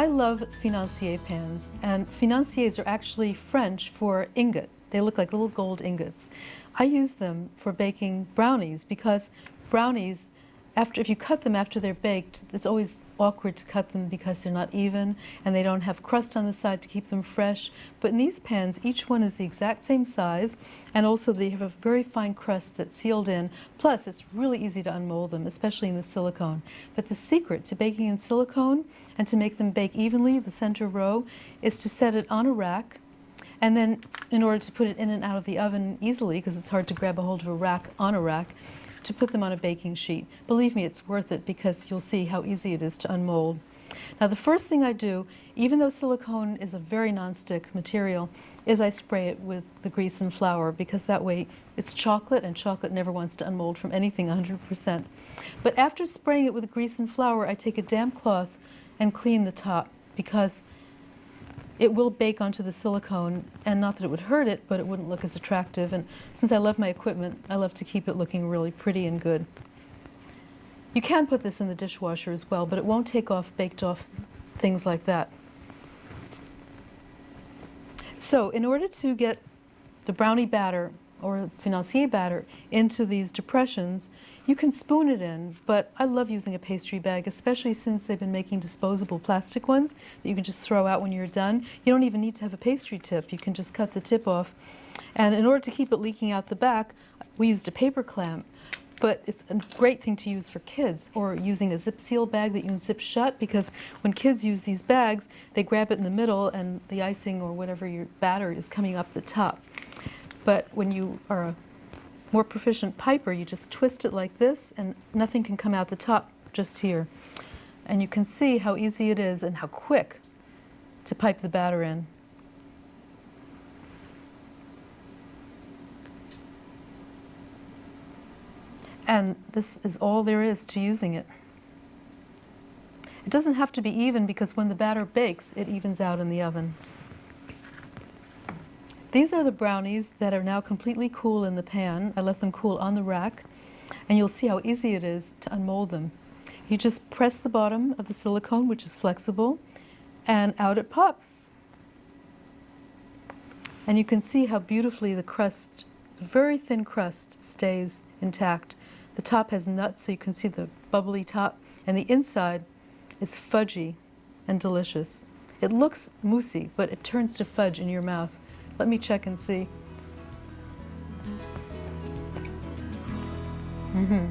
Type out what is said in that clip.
I love financier pans, and financiers are actually French for ingot. They look like little gold ingots. I use them for baking brownies because brownies, if you cut them after they're baked, it's always awkward to cut them because they're not even and they don't have crust on the side to keep them fresh. But in these pans, each one is the exact same size, and also they have a very fine crust that's sealed in. Plus, it's really easy to unmold them, especially in the silicone. But the secret to baking in silicone and to make them bake evenly, the center row, is to set it on a rack. And then, in order to put it in and out of the oven easily, because it's hard to grab a hold of a rack on a rack, to put them on a baking sheet. Believe me, it's worth it because you'll see how easy it is to unmold. Now, the first thing I do, even though silicone is a very non-stick material, is I spray it with the grease and flour, because that way it's chocolate, and chocolate never wants to unmold from anything 100%. But after spraying it with grease and flour, I take a damp cloth and clean the top, because it will bake onto the silicone, and not that it would hurt it, but it wouldn't look as attractive. And since I love my equipment, I love to keep it looking really pretty and good. You can put this in the dishwasher as well, but it won't take off baked off things like that. So in order to get the brownie batter or financier batter into these depressions, you can spoon it in, but I love using a pastry bag, especially since they've been making disposable plastic ones that you can just throw out when you're done. You don't even need to have a pastry tip. You can just cut the tip off. And in order to keep it leaking out the back, we used a paper clamp. But it's a great thing to use for kids, or using a zip seal bag that you can zip shut, because when kids use these bags, they grab it in the middle and the icing or whatever your batter is coming up the top. But when you are a more proficient piper, you just twist it like this and nothing can come out the top, just here. And you can see how easy it is and how quick to pipe the batter in. And this is all there is to using it. It doesn't have to be even, because when the batter bakes, it evens out in the oven. These are the brownies that are now completely cool in the pan. I let them cool on the rack, and you'll see how easy it is to unmold them. You just press the bottom of the silicone, which is flexible, and out it pops. And you can see how beautifully the crust, the very thin crust, stays intact. The top has nuts, so you can see the bubbly top, and the inside is fudgy and delicious. It looks moussey, but it turns to fudge in your mouth. Let me check and see. Mm-hmm.